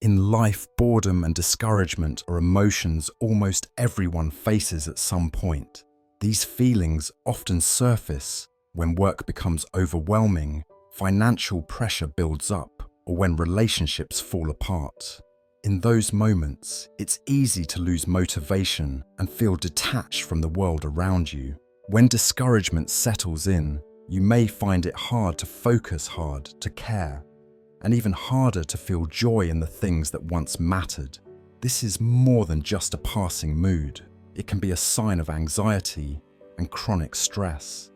In life, boredom and discouragement are emotions almost everyone faces at some point. These feelings often surface when work becomes overwhelming, financial pressure builds up, or when relationships fall apart. In those moments, it's easy to lose motivation and feel detached from the world around you. When discouragement settles in, you may find it hard to focus, hard to care, and even harder to feel joy in the things that once mattered. This is more than just a passing mood. It can be a sign of anxiety and chronic stress.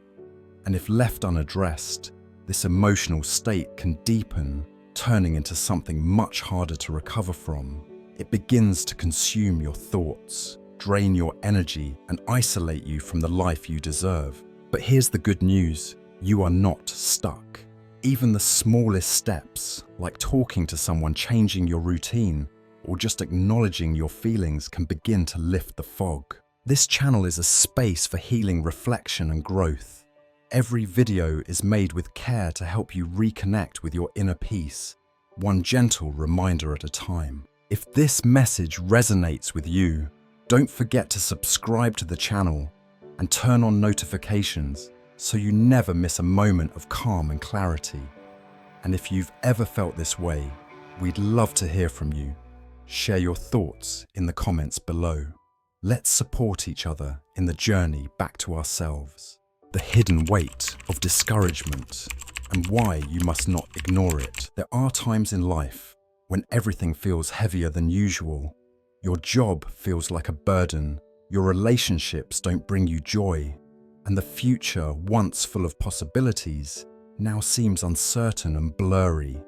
And if left unaddressed, this emotional state can deepen, turning into something much harder to recover from. It begins to consume your thoughts, drain your energy, and isolate you from the life you deserve. But here's the good news: you are not stuck. Even the smallest steps, like talking to someone, changing your routine, or just acknowledging your feelings, can begin to lift the fog. This channel is a space for healing, reflection, and growth. Every video is made with care to help you reconnect with your inner peace, one gentle reminder at a time. If this message resonates with you, don't forget to subscribe to the channel and turn on notifications so you never miss a moment of calm and clarity. And if you've ever felt this way, we'd love to hear from you. Share your thoughts in the comments below. Let's support each other in the journey back to ourselves. The hidden weight of discouragement and why you must not ignore it. There are times in life when everything feels heavier than usual. Your job feels like a burden, your relationships don't bring you joy, and the future, once full of possibilities, now seems uncertain and blurry.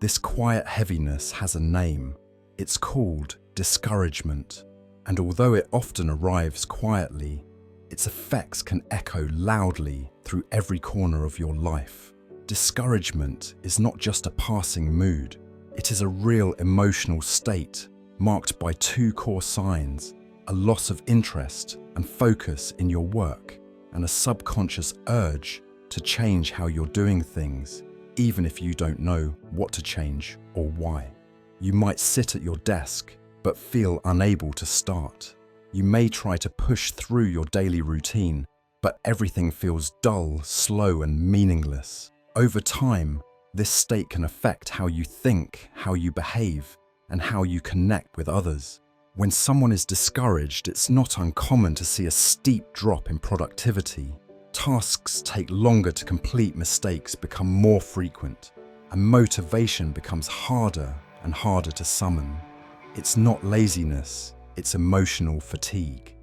This quiet heaviness has a name. It's called discouragement. And although it often arrives quietly, its effects can echo loudly through every corner of your life. Discouragement is not just a passing mood. It is a real emotional state marked by two core signs: a loss of interest and focus in your work, and a subconscious urge to change how you're doing things, even if you don't know what to change or why. You might sit at your desk, but feel unable to start. You may try to push through your daily routine, but everything feels dull, slow, and meaningless. Over time, this state can affect how you think, how you behave, and how you connect with others. When someone is discouraged, it's not uncommon to see a steep drop in productivity. Tasks take longer to complete, mistakes become more frequent, and motivation becomes harder and harder to summon. It's not laziness, it's emotional fatigue.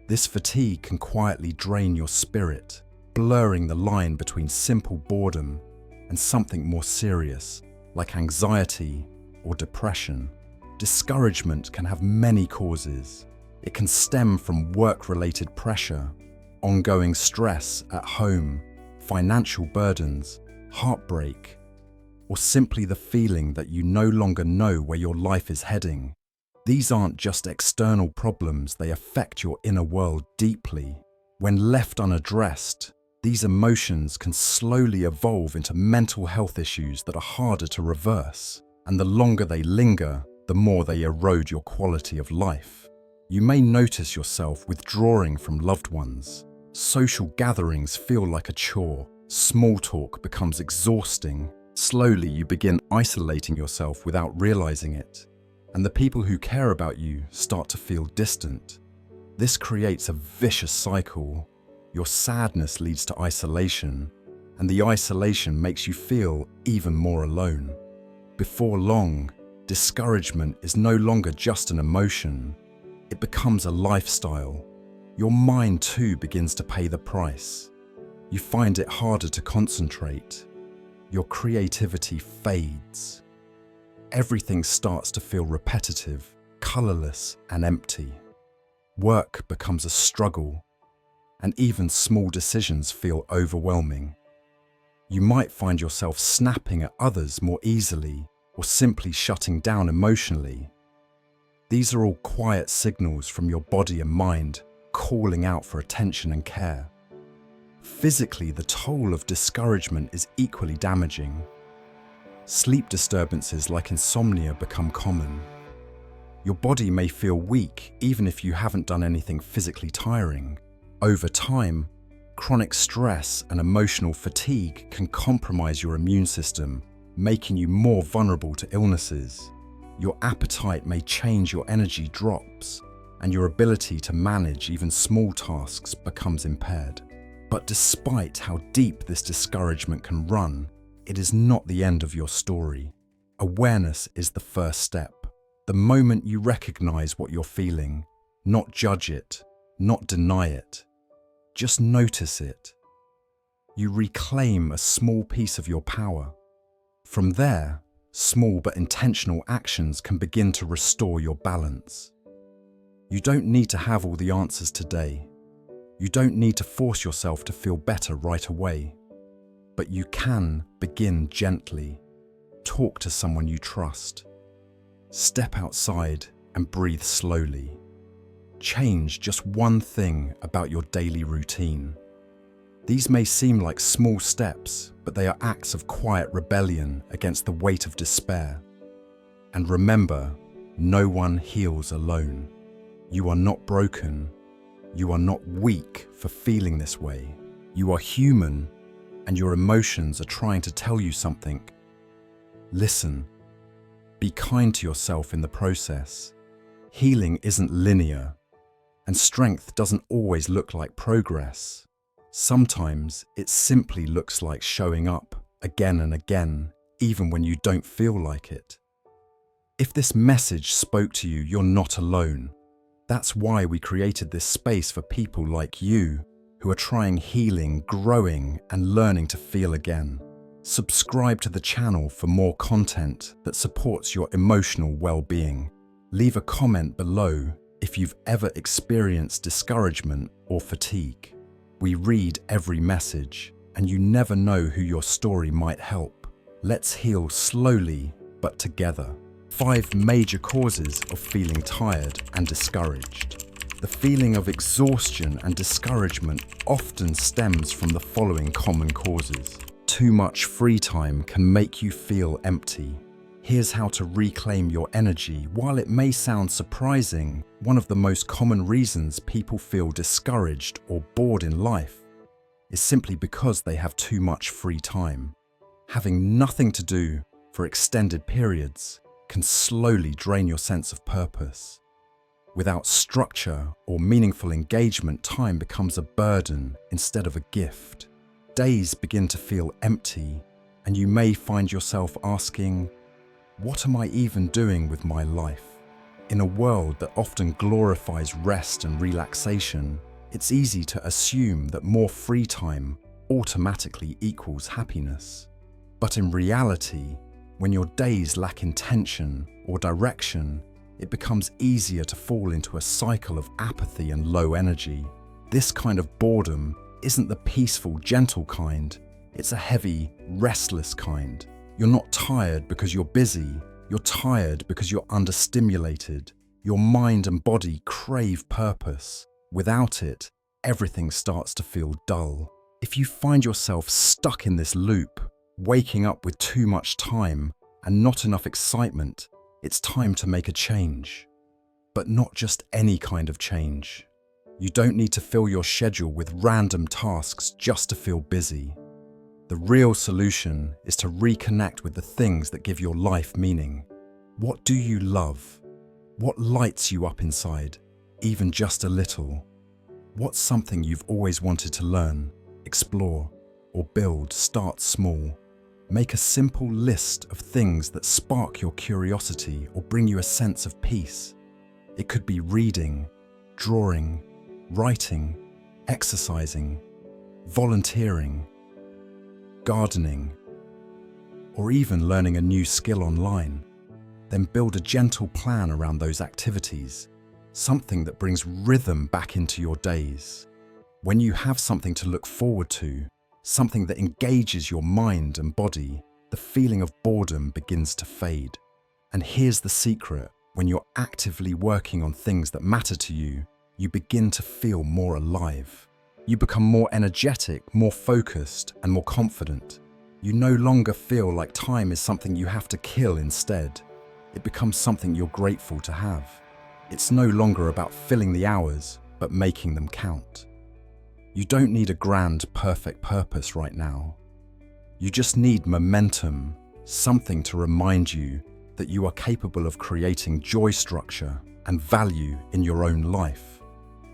This fatigue can quietly drain your spirit, blurring the line between simple boredom and something more serious, like anxiety or depression. Discouragement can have many causes. It can stem from work-related pressure, ongoing stress at home, financial burdens, heartbreak, or simply the feeling that you no longer know where your life is heading. These aren't just external problems, they affect your inner world deeply. When left unaddressed, these emotions can slowly evolve into mental health issues that are harder to reverse, and the longer they linger, the more they erode your quality of life. You may notice yourself withdrawing from loved ones. Social gatherings feel like a chore. Small talk becomes exhausting. Slowly, you begin isolating yourself without realizing it, and the people who care about you start to feel distant. This creates a vicious cycle. Your sadness leads to isolation, and the isolation makes you feel even more alone. Before long, discouragement is no longer just an emotion. It becomes a lifestyle. Your mind too begins to pay the price. You find it harder to concentrate. Your creativity fades. Everything starts to feel repetitive, colorless, and empty. Work becomes a struggle, and even small decisions feel overwhelming. You might find yourself snapping at others more easily, or simply shutting down emotionally. These are all quiet signals from your body and mind calling out for attention and care. Physically, the toll of discouragement is equally damaging. Sleep disturbances like insomnia become common. Your body may feel weak even if you haven't done anything physically tiring. Over time, chronic stress and emotional fatigue can compromise your immune system, making you more vulnerable to illnesses. Your appetite may change, your energy drops, and your ability to manage even small tasks becomes impaired. But despite how deep this discouragement can run, it is not the end of your story. Awareness is the first step. The moment you recognize what you're feeling, not judge it, not deny it, just notice it. You reclaim a small piece of your power. From there, small but intentional actions can begin to restore your balance. You don't need to have all the answers today. You don't need to force yourself to feel better right away. But you can begin gently. Talk to someone you trust. Step outside and breathe slowly. Change just one thing about your daily routine. These may seem like small steps, but they are acts of quiet rebellion against the weight of despair. And remember, no one heals alone. You are not broken. You are not weak for feeling this way. You are human, and your emotions are trying to tell you something. Listen. Be kind to yourself in the process. Healing isn't linear, and strength doesn't always look like progress. Sometimes it simply looks like showing up again and again, even when you don't feel like it. If this message spoke to you, you're not alone. That's why we created this space for people like you who are trying healing, growing, and learning to feel again. Subscribe to the channel for more content that supports your emotional well-being. Leave a comment below if you've ever experienced discouragement or fatigue. We read every message, and you never know who your story might help. Let's heal slowly, but together. 5 major causes of feeling tired and discouraged. The feeling of exhaustion and discouragement often stems from the following common causes. Too much free time can make you feel empty. Here's how to reclaim your energy. While it may sound surprising, one of the most common reasons people feel discouraged or bored in life is simply because they have too much free time. Having nothing to do for extended periods can slowly drain your sense of purpose. Without structure or meaningful engagement, time becomes a burden instead of a gift. Days begin to feel empty, and you may find yourself asking, what am I even doing with my life? In a world that often glorifies rest and relaxation, it's easy to assume that more free time automatically equals happiness. But in reality, when your days lack intention or direction, it becomes easier to fall into a cycle of apathy and low energy. This kind of boredom isn't the peaceful, gentle kind. It's a heavy, restless kind. You're not tired because you're busy. You're tired because you're understimulated. Your mind and body crave purpose. Without it, everything starts to feel dull. If you find yourself stuck in this loop, waking up with too much time and not enough excitement, it's time to make a change. But not just any kind of change. You don't need to fill your schedule with random tasks just to feel busy. The real solution is to reconnect with the things that give your life meaning. What do you love? What lights you up inside, even just a little? What's something you've always wanted to learn, explore, or build? Start small. Make a simple list of things that spark your curiosity or bring you a sense of peace. It could be reading, drawing, writing, exercising, volunteering, gardening, or even learning a new skill online. Then build a gentle plan around those activities, something that brings rhythm back into your days. When you have something to look forward to, something that engages your mind and body, the feeling of boredom begins to fade. And here's the secret: when you're actively working on things that matter to you, you begin to feel more alive. You become more energetic, more focused, and more confident. You no longer feel like time is something you have to kill instead. It becomes something you're grateful to have. It's no longer about filling the hours, but making them count. You don't need a grand, perfect purpose right now. You just need momentum, something to remind you that you are capable of creating joy, structure, and value in your own life.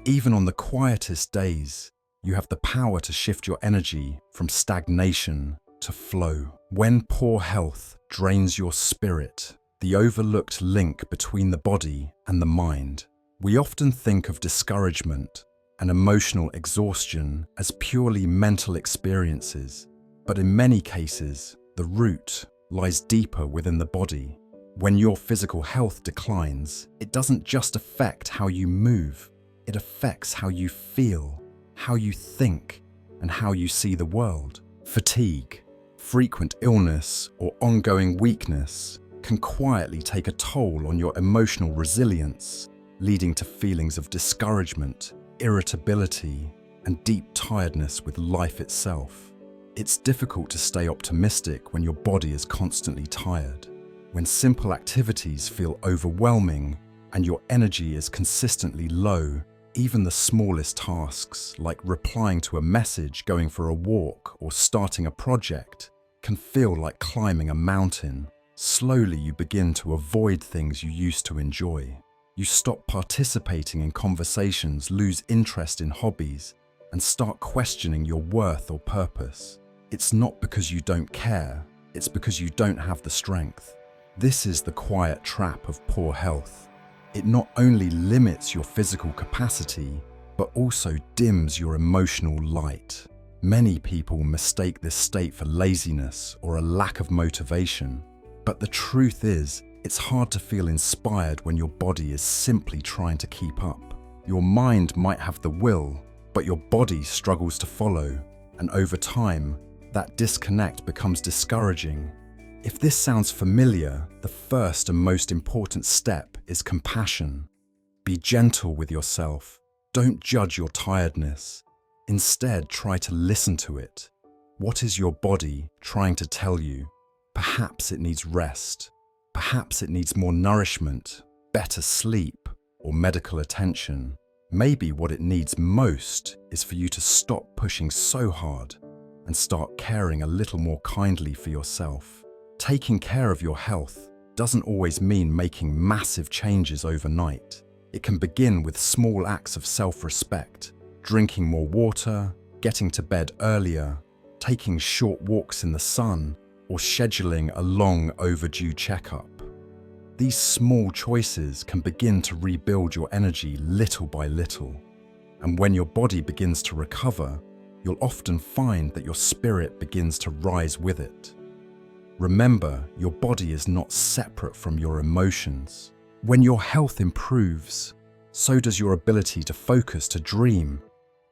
Even on the quietest days, you have the power to shift your energy from stagnation to flow. When poor health drains your spirit, the overlooked link between the body and the mind, we often think of discouragement and emotional exhaustion as purely mental experiences, but in many cases, the root lies deeper within the body. When your physical health declines, it doesn't just affect how you move, it affects how you feel, how you think, and how you see the world. Fatigue, frequent illness, or ongoing weakness can quietly take a toll on your emotional resilience, leading to feelings of discouragement, irritability, and deep tiredness with life itself. It's difficult to stay optimistic when your body is constantly tired, when simple activities feel overwhelming and your energy is consistently low. Even the smallest tasks, like replying to a message, going for a walk, or starting a project, can feel like climbing a mountain. Slowly you begin to avoid things you used to enjoy. You stop participating in conversations, lose interest in hobbies, and start questioning your worth or purpose. It's not because you don't care, it's because you don't have the strength. This is the quiet trap of poor health. It not only limits your physical capacity, but also dims your emotional light. Many people mistake this state for laziness or a lack of motivation. But the truth is, it's hard to feel inspired when your body is simply trying to keep up. Your mind might have the will, but your body struggles to follow. And over time, that disconnect becomes discouraging. If this sounds familiar, the first and most important step is compassion. Be gentle with yourself. Don't judge your tiredness. Instead, try to listen to it. What is your body trying to tell you? Perhaps it needs rest. Perhaps it needs more nourishment, better sleep, or medical attention. Maybe what it needs most is for you to stop pushing so hard and start caring a little more kindly for yourself. Taking care of your health doesn't always mean making massive changes overnight. It can begin with small acts of self-respect, drinking more water, getting to bed earlier, taking short walks in the sun, or scheduling a long overdue checkup. These small choices can begin to rebuild your energy little by little. And when your body begins to recover, you'll often find that your spirit begins to rise with it. Remember, your body is not separate from your emotions. When your health improves, so does your ability to focus, to dream,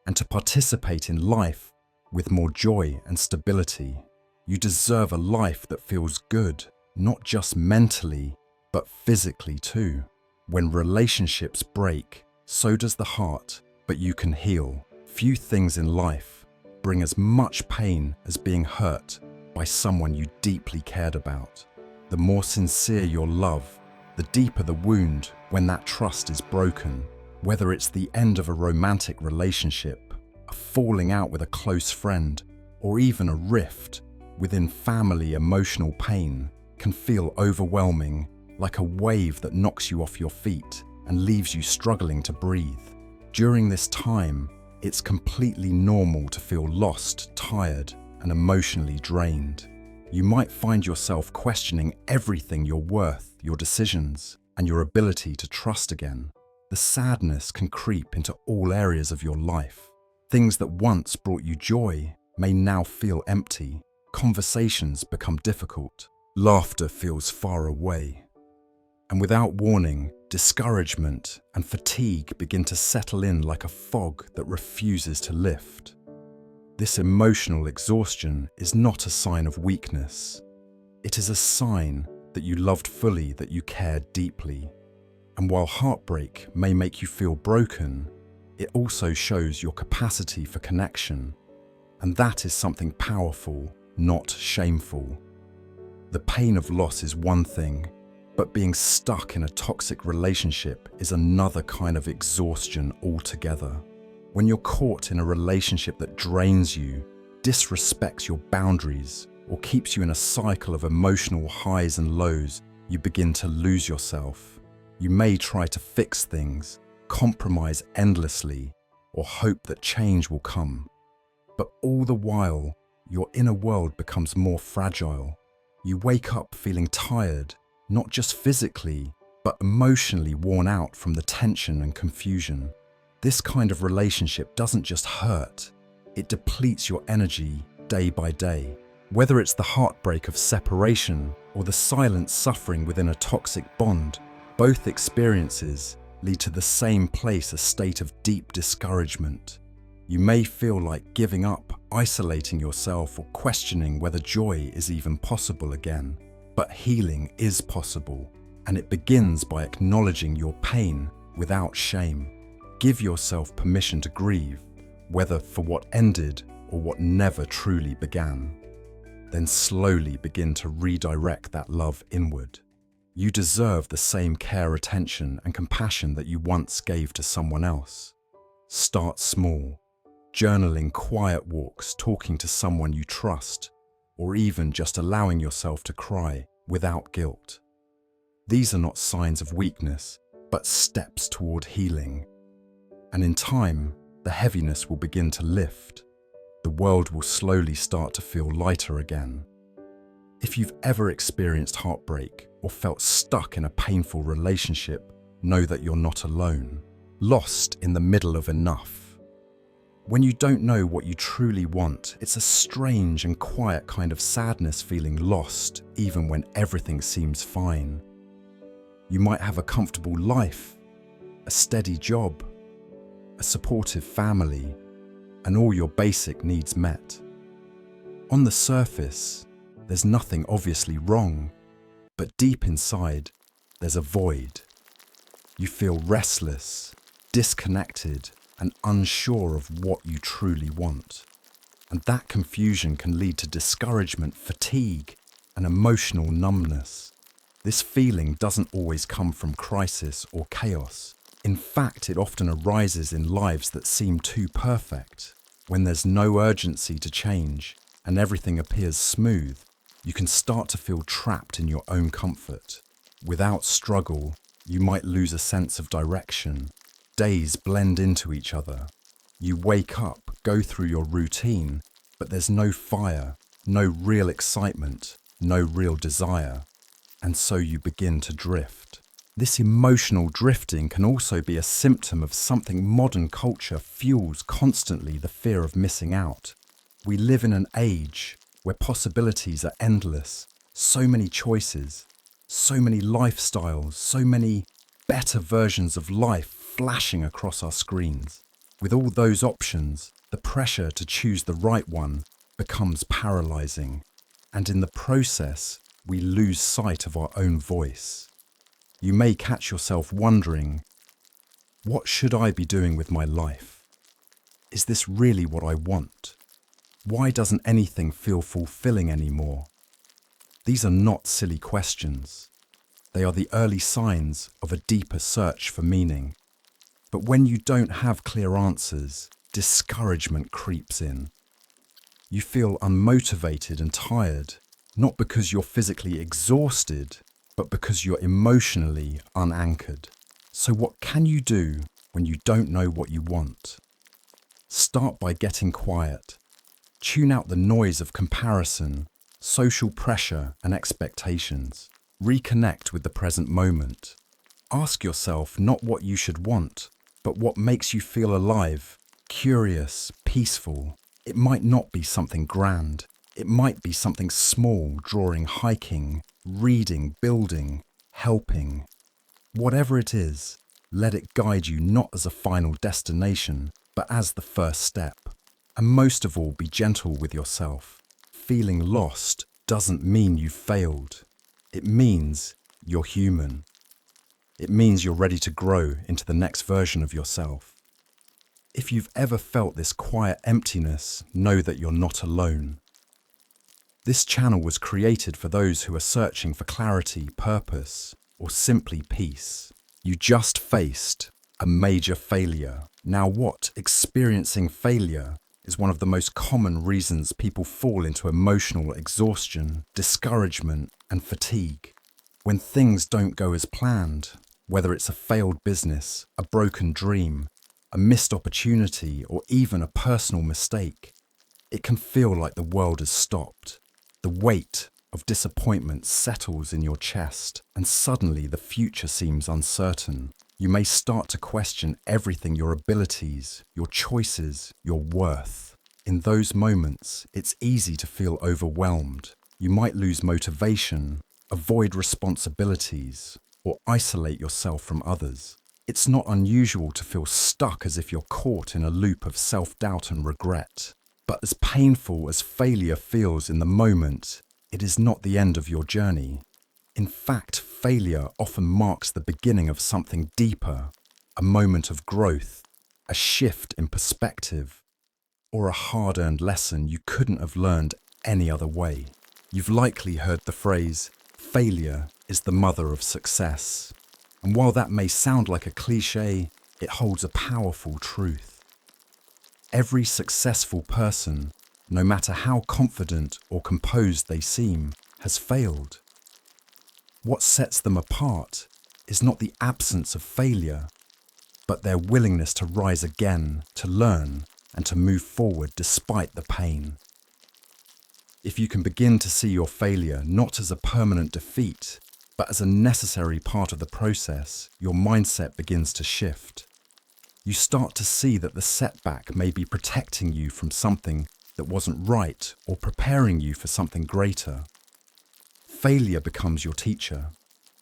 and to participate in life with more joy and stability. You deserve a life that feels good, not just mentally, but physically too. When relationships break, so does the heart, but you can heal. Few things in life bring as much pain as being hurt by someone you deeply cared about. The more sincere your love, the deeper the wound when that trust is broken. Whether it's the end of a romantic relationship, a falling out with a close friend, or even a rift within family, emotional pain can feel overwhelming, like a wave that knocks you off your feet and leaves you struggling to breathe. During this time, it's completely normal to feel lost, tired, and emotionally drained. You might find yourself questioning everything: your worth, your decisions, and your ability to trust again. The sadness can creep into all areas of your life. Things that once brought you joy may now feel empty. Conversations become difficult. Laughter feels far away. And without warning, discouragement and fatigue begin to settle in like a fog that refuses to lift. This emotional exhaustion is not a sign of weakness. It is a sign that you loved fully, that you cared deeply. And while heartbreak may make you feel broken, it also shows your capacity for connection. And that is something powerful not shameful. The pain of loss is one thing, but being stuck in a toxic relationship is another kind of exhaustion altogether. When you're caught in a relationship that drains you, disrespects your boundaries, or keeps you in a cycle of emotional highs and lows, you begin to lose yourself. You may try to fix things, compromise endlessly, or hope that change will come. But all the while, your inner world becomes more fragile. You wake up feeling tired, not just physically, but emotionally worn out from the tension and confusion. This kind of relationship doesn't just hurt, it depletes your energy day by day. Whether it's the heartbreak of separation or the silent suffering within a toxic bond, both experiences lead to the same place, a state of deep discouragement. You may feel like giving up, isolating yourself, or questioning whether joy is even possible again. But healing is possible, and it begins by acknowledging your pain without shame. Give yourself permission to grieve, whether for what ended or what never truly began. Then slowly begin to redirect that love inward. You deserve the same care, attention, and compassion that you once gave to someone else. Start small, journaling, quiet walks, talking to someone you trust, or even just allowing yourself to cry without guilt. These are not signs of weakness, but steps toward healing. And in time, the heaviness will begin to lift. The world will slowly start to feel lighter again. If you've ever experienced heartbreak or felt stuck in a painful relationship, know that you're not alone, lost in the middle of enough. When you don't know what you truly want, it's a strange and quiet kind of sadness, feeling lost even when everything seems fine. You might have a comfortable life, a steady job, a supportive family, and all your basic needs met. On the surface, there's nothing obviously wrong, but deep inside, there's a void. You feel restless, disconnected, and unsure of what you truly want. And that confusion can lead to discouragement, fatigue, and emotional numbness. This feeling doesn't always come from crisis or chaos. In fact, it often arises in lives that seem too perfect. When there's no urgency to change and everything appears smooth, you can start to feel trapped in your own comfort. Without struggle, you might lose a sense of direction. Days blend into each other. You wake up, go through your routine, but there's no fire, no real excitement, no real desire. And so you begin to drift. This emotional drifting can also be a symptom of something modern culture fuels constantly: the fear of missing out. We live in an age where possibilities are endless, so many choices, so many lifestyles, so many better versions of life flashing across our screens. With all those options, the pressure to choose the right one becomes paralyzing, and in the process, we lose sight of our own voice. You may catch yourself wondering, what should I be doing with my life? Is this really what I want? Why doesn't anything feel fulfilling anymore? These are not silly questions. They are the early signs of a deeper search for meaning. But when you don't have clear answers, discouragement creeps in. You feel unmotivated and tired, not because you're physically exhausted, but because you're emotionally unanchored. So what can you do when you don't know what you want? Start by getting quiet. Tune out the noise of comparison, social pressure, and expectations. Reconnect with the present moment. Ask yourself not what you should want, but what makes you feel alive, curious, peaceful. It might not be something grand. It might be something small: drawing, hiking, reading, building, helping. Whatever it is, let it guide you, not as a final destination, but as the first step. And most of all, be gentle with yourself. Feeling lost doesn't mean you've failed. It means you're human. It means you're ready to grow into the next version of yourself. If you've ever felt this quiet emptiness, know that you're not alone. This channel was created for those who are searching for clarity, purpose, or simply peace. You just faced a major failure. Now what? Experiencing failure is one of the most common reasons people fall into emotional exhaustion, discouragement, and fatigue. When things don't go as planned, whether it's a failed business, a broken dream, a missed opportunity, or even a personal mistake, it can feel like the world has stopped. The weight of disappointment settles in your chest, and suddenly the future seems uncertain. You may start to question everything, your abilities, your choices, your worth. In those moments, it's easy to feel overwhelmed. You might lose motivation, avoid responsibilities, or isolate yourself from others. It's not unusual to feel stuck, as if you're caught in a loop of self-doubt and regret. But as painful as failure feels in the moment, it is not the end of your journey. In fact, failure often marks the beginning of something deeper, a moment of growth, a shift in perspective, or a hard-earned lesson you couldn't have learned any other way. You've likely heard the phrase, failure is the mother of success. And while that may sound like a cliche, it holds a powerful truth. Every successful person, no matter how confident or composed they seem, has failed. What sets them apart is not the absence of failure, but their willingness to rise again, to learn, and to move forward despite the pain. If you can begin to see your failure not as a permanent defeat, but as a necessary part of the process, your mindset begins to shift. You start to see that the setback may be protecting you from something that wasn't right, or preparing you for something greater. Failure becomes your teacher.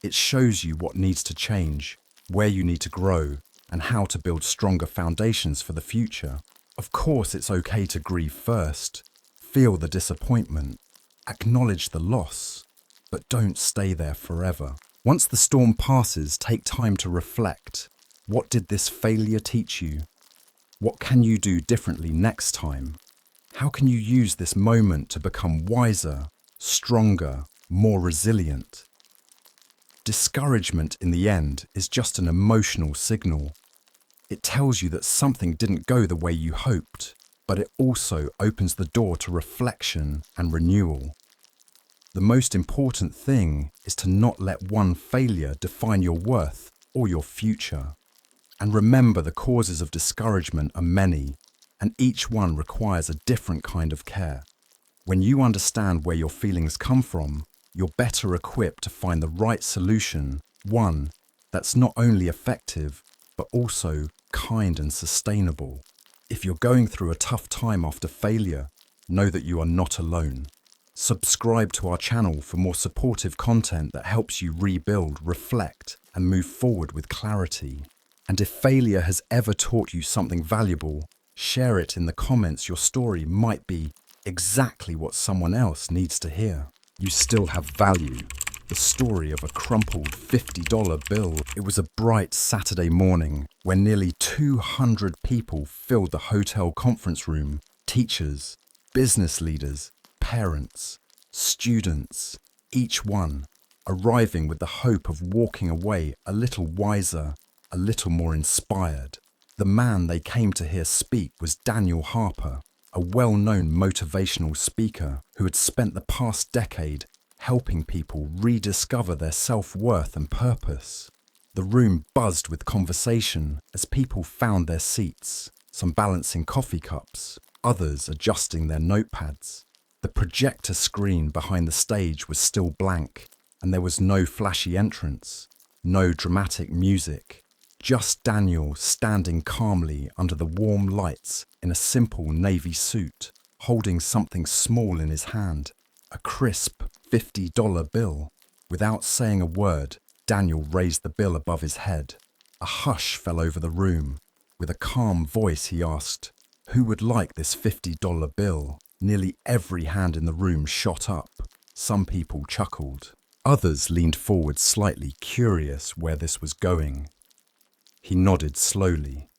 It shows you what needs to change, where you need to grow, and how to build stronger foundations for the future. Of course, it's okay to grieve first. Feel the disappointment. Acknowledge the loss. But don't stay there forever. Once the storm passes, take time to reflect. What did this failure teach you? What can you do differently next time? How can you use this moment to become wiser, stronger, more resilient? Discouragement, in the end, is just an emotional signal. It tells you that something didn't go the way you hoped, but it also opens the door to reflection and renewal. The most important thing is to not let one failure define your worth or your future. And remember, the causes of discouragement are many, and each one requires a different kind of care. When you understand where your feelings come from, you're better equipped to find the right solution, one that's not only effective, but also kind and sustainable. If you're going through a tough time after failure, know that you are not alone. Subscribe to our channel for more supportive content that helps you rebuild, reflect, and move forward with clarity. And if failure has ever taught you something valuable, share it in the comments. Your story might be exactly what someone else needs to hear. You still have value. The story of a crumpled $50 bill. It was a bright Saturday morning when nearly 200 people filled the hotel conference room. Teachers, business leaders, parents, students, each one arriving with the hope of walking away a little wiser, a little more inspired. The man they came to hear speak was Daniel Harper, a well-known motivational speaker who had spent the past decade helping people rediscover their self-worth and purpose. The room buzzed with conversation as people found their seats, some balancing coffee cups, others adjusting their notepads. The projector screen behind the stage was still blank, and there was no flashy entrance, no dramatic music. Just Daniel standing calmly under the warm lights in a simple navy suit, holding something small in his hand, a crisp $50 bill. Without saying a word, Daniel raised the bill above his head. A hush fell over the room. With a calm voice, he asked, "Who would like this $50 bill?" Nearly every hand in the room shot up. Some people chuckled. Others leaned forward slightly, curious where this was going. He nodded slowly.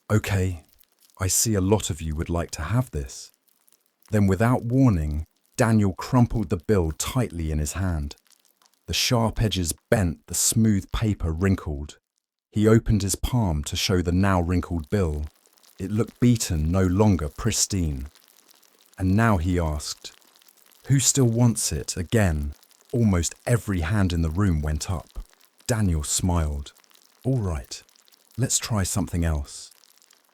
"Okay, I see a lot of you would like to have this." Then, without warning, Daniel crumpled the bill tightly in his hand. The sharp edges bent, the smooth paper wrinkled. He opened his palm to show the now wrinkled bill. It looked beaten, no longer pristine. And now he asked, "Who still wants it?" Again, almost every hand in the room went up. Daniel smiled. "All right, let's try something else."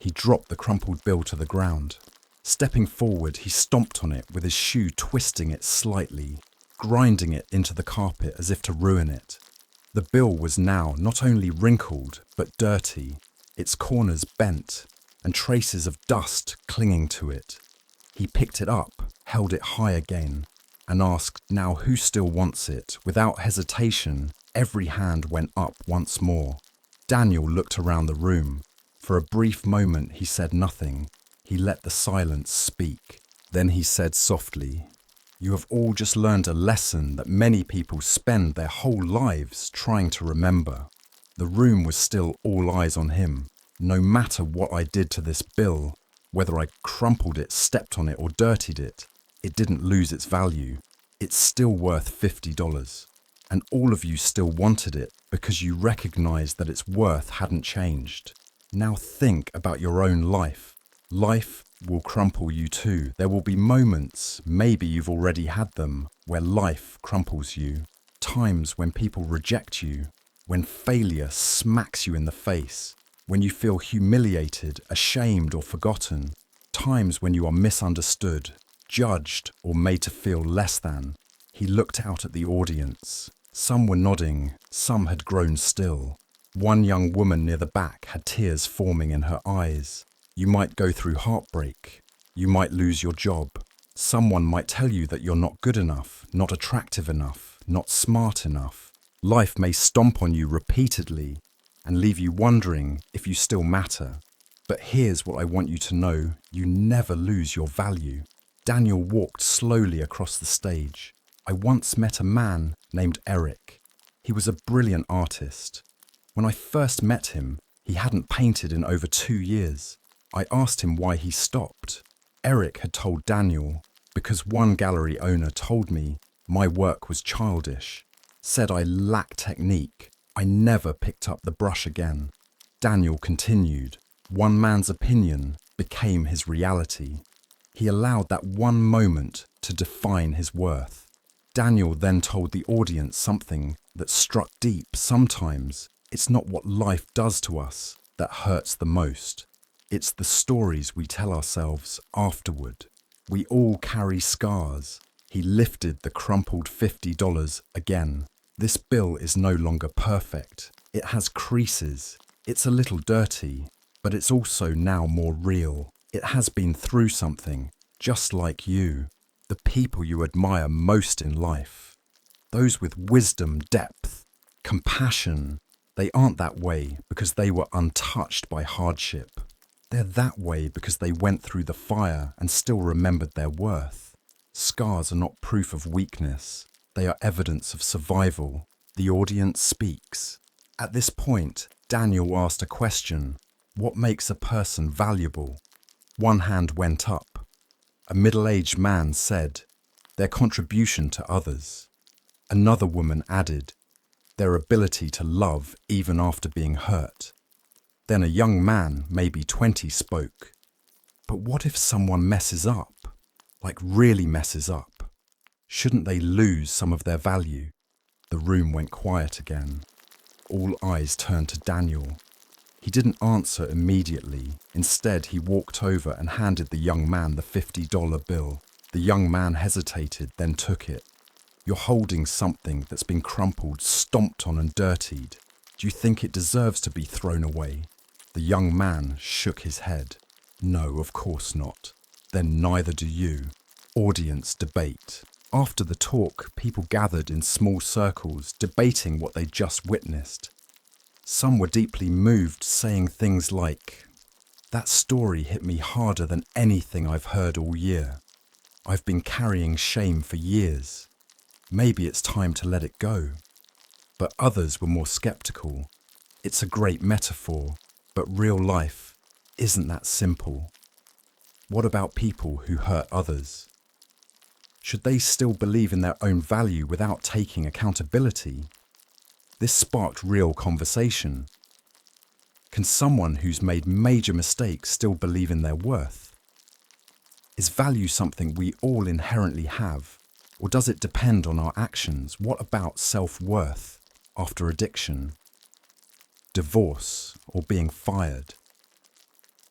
He dropped the crumpled bill to the ground. Stepping forward, he stomped on it with his shoe, twisting it slightly, grinding it into the carpet as if to ruin it. The bill was now not only wrinkled, but dirty, its corners bent, and traces of dust clinging to it. He picked it up, held it high again, and asked, "Now who still wants it?" Without hesitation, every hand went up once more. Daniel looked around the room. For a brief moment he said nothing. He let the silence speak. Then he said softly, "You have all just learned a lesson that many people spend their whole lives trying to remember." The room was still all eyes on him. "No matter what I did to this bill, whether I crumpled it, stepped on it, or dirtied it, it didn't lose its value. It's still worth $50. And all of you still wanted it because you recognized that its worth hadn't changed. Now think about your own life. Life will crumple you too. There will be moments, maybe you've already had them, where life crumples you. Times when people reject you, when failure smacks you in the face, when you feel humiliated, ashamed, or forgotten. Times when you are misunderstood, judged, or made to feel less than. He looked out at the audience. Some were nodding, some had grown still. One young woman near the back had tears forming in her eyes. You might go through heartbreak. You might lose your job. Someone might tell you that you're not good enough, not attractive enough, not smart enough. Life may stomp on you repeatedly and leave you wondering if you still matter. But here's what I want you to know: you never lose your value. Daniel walked slowly across the stage. I once met a man named Eric. He was a brilliant artist. When I first met him, he hadn't painted in over 2 years. I asked him why he stopped. Eric had told Daniel, "Because one gallery owner told me my work was childish, said I lacked technique. I never picked up the brush again." Daniel continued. One man's opinion became his reality. He allowed that one moment to define his worth. Daniel then told the audience something that struck deep. Sometimes it's not what life does to us that hurts the most. It's the stories we tell ourselves afterward. We all carry scars. He lifted the crumpled $50 again. This bill is no longer perfect. It has creases. It's a little dirty, but it's also now more real. It has been through something, just like you. The people you admire most in life. Those with wisdom, depth, compassion. They aren't that way because they were untouched by hardship. They're that way because they went through the fire and still remembered their worth. Scars are not proof of weakness. They are evidence of survival. The audience speaks. At this point, Daniel asked a question. What makes a person valuable? One hand went up. A middle-aged man said, "Their contribution to others." Another woman added, "Their ability to love even after being hurt." Then a young man, maybe 20, spoke. "But what if someone messes up? Like really messes up? Shouldn't they lose some of their value?" The room went quiet again. All eyes turned to Daniel. He didn't answer immediately. Instead, he walked over and handed the young man the $50 bill. The young man hesitated, then took it. "You're holding something that's been crumpled, stomped on and dirtied. Do you think it deserves to be thrown away?" The young man shook his head. "No, of course not." "Then neither do you." Audience debate. After the talk, people gathered in small circles, debating what they just witnessed. Some were deeply moved, saying things like, "That story hit me harder than anything I've heard all year. I've been carrying shame for years. Maybe it's time to let it go." But others were more skeptical. "It's a great metaphor, but real life isn't that simple. What about people who hurt others? Should they still believe in their own value without taking accountability? This sparked real conversation. Can someone who's made major mistakes still believe in their worth? Is value something we all inherently have, or does it depend on our actions? What about self-worth after addiction, divorce, or being fired?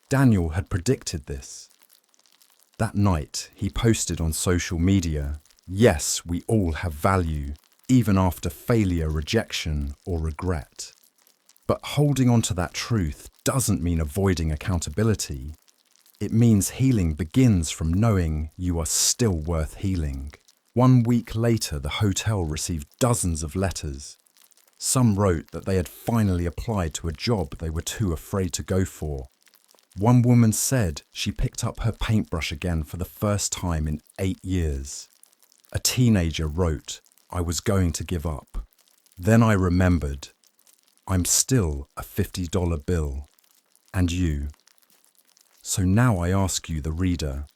Daniel had predicted this. That night, he posted on social media, "Yes, we all have value, even after failure, rejection, or regret." But holding on to that truth doesn't mean avoiding accountability. It means healing begins from knowing you are still worth healing. 1 week later, the hotel received dozens of letters. Some wrote that they had finally applied to a job they were too afraid to go for. One woman said she picked up her paintbrush again for the first time in 8 years. A teenager wrote, "I was going to give up. Then I remembered, I'm still a $50 bill. And you?" So now I ask you, the reader,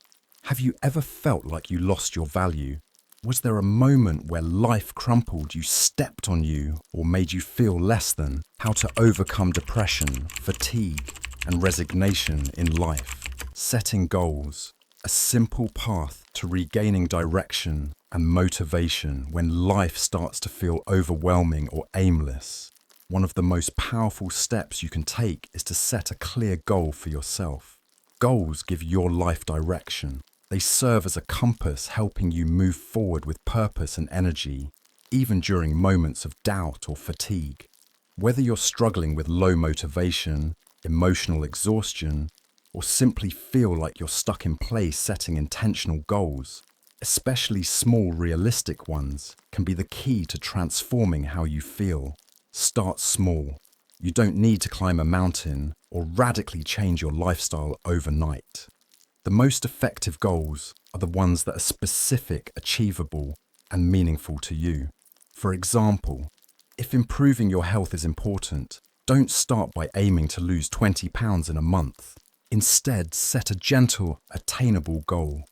have you ever felt like you lost your value? Was there a moment where life crumpled, you stepped on you, or made you feel less than? How to overcome depression, fatigue, and resignation in life. Setting goals, a simple path to regaining direction and motivation when life starts to feel overwhelming or aimless. One of the most powerful steps you can take is to set a clear goal for yourself. Goals give your life direction. They serve as a compass helping you move forward with purpose and energy, even during moments of doubt or fatigue. Whether you're struggling with low motivation, emotional exhaustion, or simply feel like you're stuck in place, setting intentional goals, especially small, realistic ones, can be the key to transforming how you feel. Start small. You don't need to climb a mountain or radically change your lifestyle overnight. The most effective goals are the ones that are specific, achievable, and meaningful to you. For example, if improving your health is important, don't start by aiming to lose 20 pounds in a month. Instead, set a gentle, attainable goal,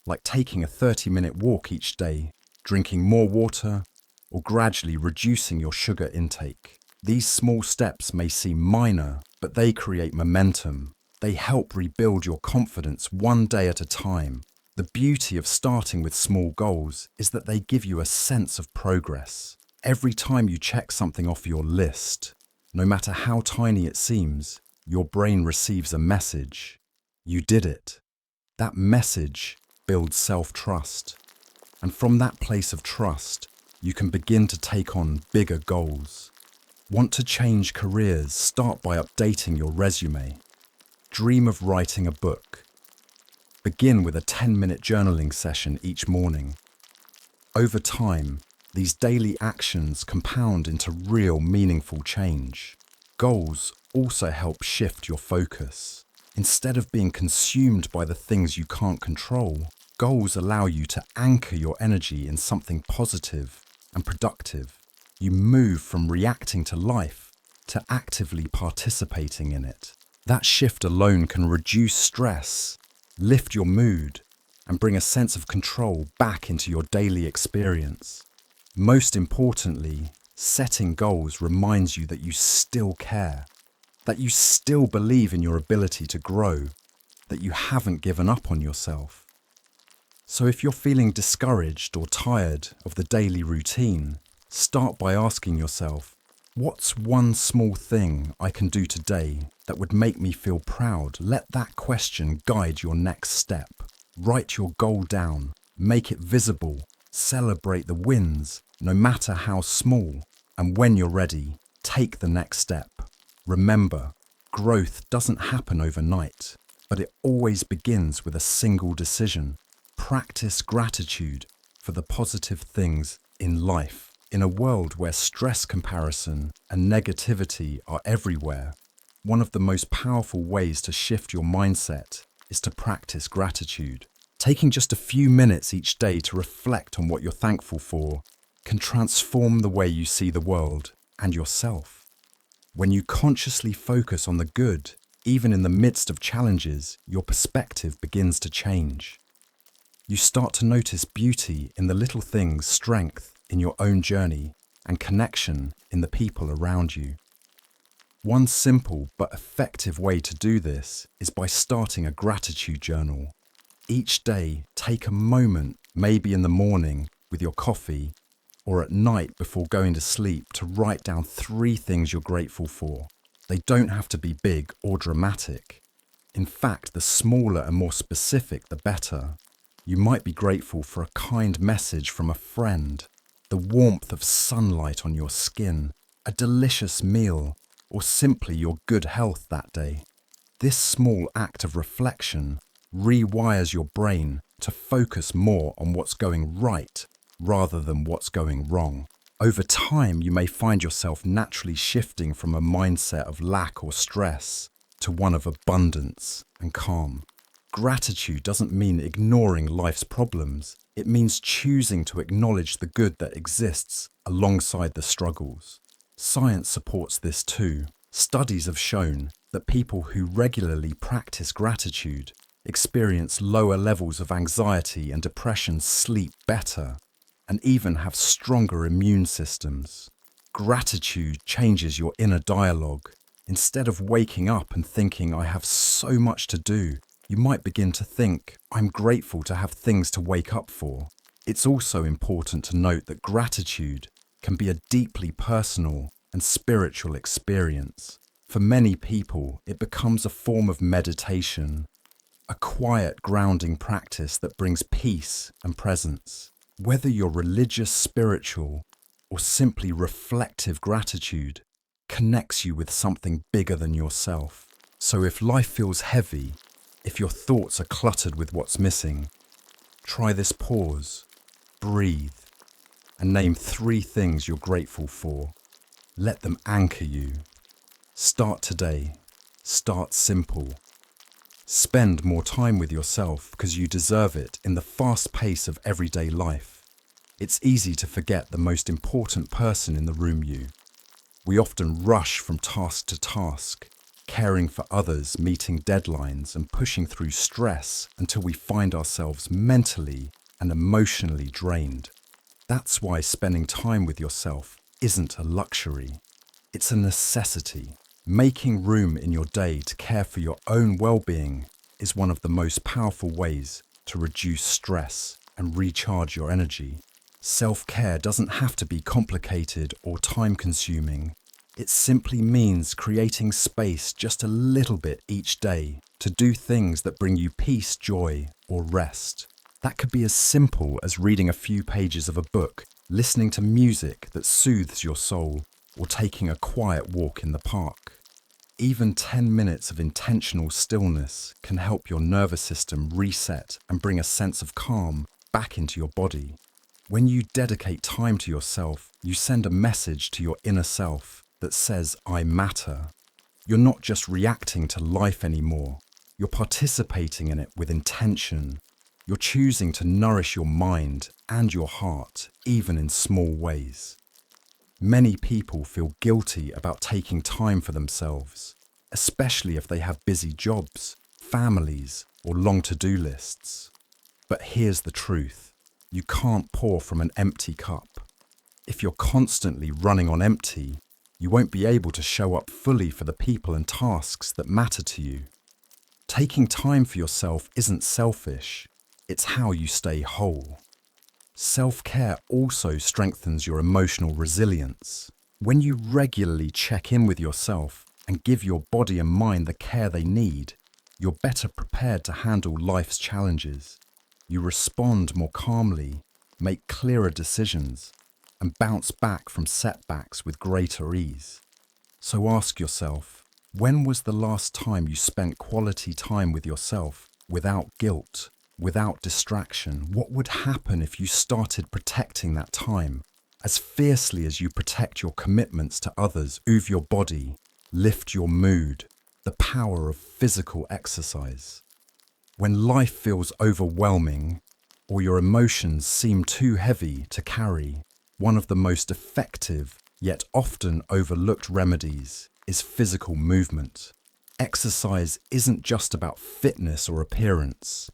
like taking a 30-minute walk each day, drinking more water, or gradually reducing your sugar intake. These small steps may seem minor, but they create momentum. They help rebuild your confidence one day at a time. The beauty of starting with small goals is that they give you a sense of progress. Every time you check something off your list, no matter how tiny it seems, your brain receives a message. You did it. That message builds self-trust. And from that place of trust, you can begin to take on bigger goals. Want to change careers? Start by updating your resume. Dream of writing a book. Begin with a 10-minute journaling session each morning. Over time, these daily actions compound into real, meaningful change. Goals also help shift your focus. Instead of being consumed by the things you can't control, goals allow you to anchor your energy in something positive and productive. You move from reacting to life to actively participating in it. That shift alone can reduce stress, lift your mood, and bring a sense of control back into your daily experience. Most importantly, setting goals reminds you that you still care, that you still believe in your ability to grow, that you haven't given up on yourself. So if you're feeling discouraged or tired of the daily routine, start by asking yourself, what's one small thing I can do today that would make me feel proud? Let that question guide your next step. Write your goal down, make it visible, celebrate the wins, no matter how small, and when you're ready, take the next step. Remember, growth doesn't happen overnight, but it always begins with a single decision. Practice gratitude for the positive things in life. In a world where stress, comparison, and negativity are everywhere, one of the most powerful ways to shift your mindset is to practice gratitude. Taking just a few minutes each day to reflect on what you're thankful for can transform the way you see the world and yourself. When you consciously focus on the good, even in the midst of challenges, your perspective begins to change. You start to notice beauty in the little things, strength in your own journey, and connection in the people around you. One simple but effective way to do this is by starting a gratitude journal. Each day, take a moment, maybe in the morning with your coffee, or at night before going to sleep, to write down 3 things you're grateful for. They don't have to be big or dramatic. In fact, the smaller and more specific, the better. You might be grateful for a kind message from a friend, the warmth of sunlight on your skin, a delicious meal, or simply your good health that day. This small act of reflection rewires your brain to focus more on what's going right rather than what's going wrong. Over time, you may find yourself naturally shifting from a mindset of lack or stress to one of abundance and calm. Gratitude doesn't mean ignoring life's problems. It means choosing to acknowledge the good that exists alongside the struggles. Science supports this too. Studies have shown that people who regularly practice gratitude experience lower levels of anxiety and depression, sleep better, and even have stronger immune systems. Gratitude changes your inner dialogue. Instead of waking up and thinking, I have so much to do, you might begin to think, I'm grateful to have things to wake up for. It's also important to note that gratitude can be a deeply personal and spiritual experience. For many people, it becomes a form of meditation, a quiet, grounding practice that brings peace and presence. Whether you're religious, spiritual, or simply reflective, gratitude connects you with something bigger than yourself. So if life feels heavy, if your thoughts are cluttered with what's missing, try this pause, breathe, and name 3 things you're grateful for. Let them anchor you. Start today. Start simple. Spend more time with yourself because you deserve it in the fast pace of everyday life. It's easy to forget the most important person in the room, you. We often rush from task to task, caring for others, meeting deadlines, and pushing through stress until we find ourselves mentally and emotionally drained. That's why spending time with yourself isn't a luxury. It's a necessity. Making room in your day to care for your own well-being is one of the most powerful ways to reduce stress and recharge your energy. Self-care doesn't have to be complicated or time-consuming. It simply means creating space just a little bit each day to do things that bring you peace, joy, or rest. That could be as simple as reading a few pages of a book, listening to music that soothes your soul, or taking a quiet walk in the park. Even 10 minutes of intentional stillness can help your nervous system reset and bring a sense of calm back into your body. When you dedicate time to yourself, you send a message to your inner self that says, I matter. You're not just reacting to life anymore. You're participating in it with intention. You're choosing to nourish your mind and your heart, even in small ways. Many people feel guilty about taking time for themselves, especially if they have busy jobs, families, or long to-do lists. But here's the truth. You can't pour from an empty cup. If you're constantly running on empty, you won't be able to show up fully for the people and tasks that matter to you. Taking time for yourself isn't selfish. It's how you stay whole. Self-care also strengthens your emotional resilience. When you regularly check in with yourself and give your body and mind the care they need, you're better prepared to handle life's challenges. You respond more calmly, make clearer decisions, and bounce back from setbacks with greater ease. So ask yourself, when was the last time you spent quality time with yourself without guilt, without distraction? What would happen if you started protecting that time as fiercely as you protect your commitments to others? Move your body, lift your mood, the power of physical exercise. When life feels overwhelming or your emotions seem too heavy to carry, one of the most effective yet often overlooked remedies is physical movement. Exercise isn't just about fitness or appearance.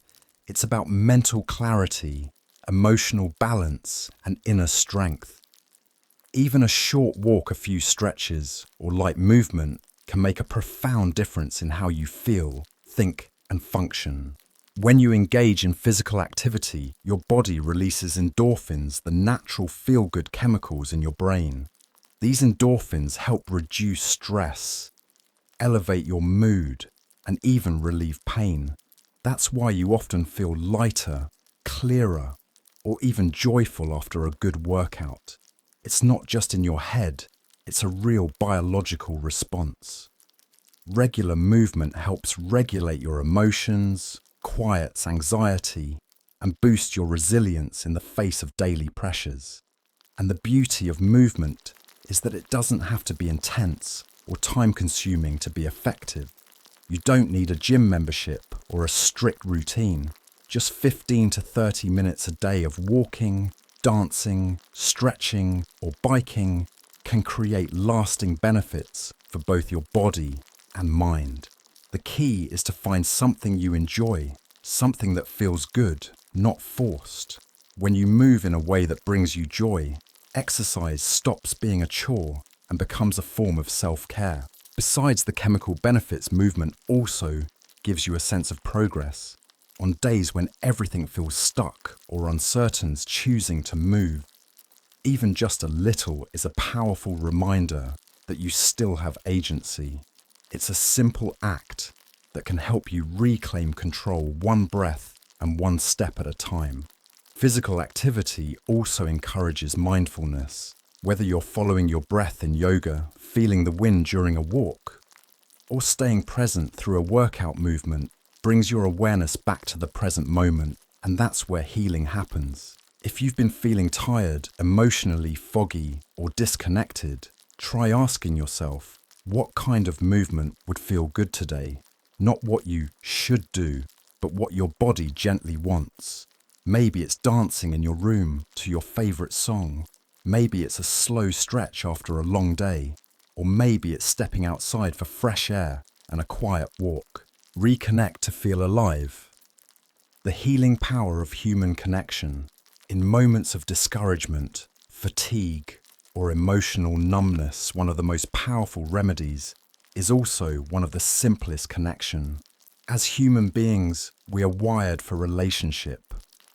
It's about mental clarity, emotional balance, and inner strength. Even a short walk, a few stretches, or light movement can make a profound difference in how you feel, think, and function. When you engage in physical activity, your body releases endorphins, the natural feel-good chemicals in your brain. These endorphins help reduce stress, elevate your mood, and even relieve pain. That's why you often feel lighter, clearer, or even joyful after a good workout. It's not just in your head, it's a real biological response. Regular movement helps regulate your emotions, quiets anxiety, and boosts your resilience in the face of daily pressures. And the beauty of movement is that it doesn't have to be intense or time-consuming to be effective. You don't need a gym membership or a strict routine. Just 15 to 30 minutes a day of walking, dancing, stretching, or biking can create lasting benefits for both your body and mind. The key is to find something you enjoy, something that feels good, not forced. When you move in a way that brings you joy, exercise stops being a chore and becomes a form of self-care. Besides the chemical benefits, movement also gives you a sense of progress. On days when everything feels stuck or uncertain, choosing to move, even just a little, is a powerful reminder that you still have agency. It's a simple act that can help you reclaim control, one breath and one step at a time. Physical activity also encourages mindfulness. Whether you're following your breath in yoga, feeling the wind during a walk, or staying present through a workout movement, brings your awareness back to the present moment, and that's where healing happens. If you've been feeling tired, emotionally foggy, or disconnected, try asking yourself, what kind of movement would feel good today? Not what you should do, but what your body gently wants. Maybe it's dancing in your room to your favorite song. Maybe it's a slow stretch after a long day. Or maybe it's stepping outside for fresh air and a quiet walk. Reconnect to feel alive. The healing power of human connection. In moments of discouragement, fatigue, or emotional numbness, one of the most powerful remedies is also one of the simplest: connection. As human beings, we are wired for relationship.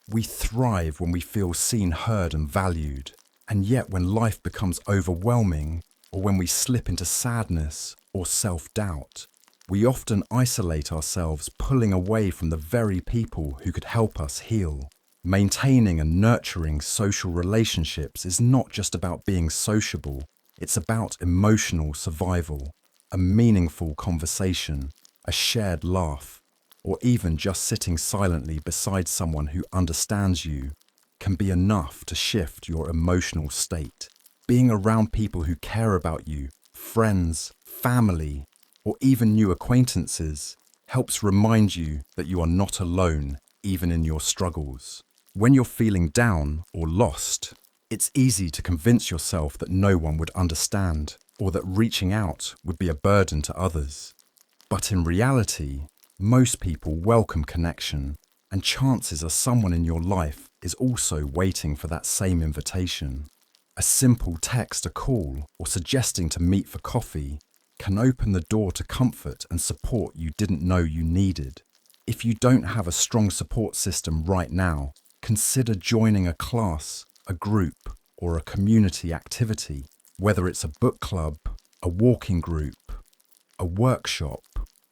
We thrive when we feel seen, heard, and valued. And yet when life becomes overwhelming, or when we slip into sadness or self-doubt, we often isolate ourselves, pulling away from the very people who could help us heal. Maintaining and nurturing social relationships is not just about being sociable, it's about emotional survival. A meaningful conversation, a shared laugh, or even just sitting silently beside someone who understands you can be enough to shift your emotional state. Being around people who care about you, friends, family, or even new acquaintances, helps remind you that you are not alone, even in your struggles. When you're feeling down or lost, it's easy to convince yourself that no one would understand, or that reaching out would be a burden to others. But in reality, most people welcome connection, and chances are someone in your life is also waiting for that same invitation. A simple text, a call, or suggesting to meet for coffee can open the door to comfort and support you didn't know you needed. If you don't have a strong support system right now, consider joining a class, a group, or a community activity. Whether it's a book club, a walking group, a workshop,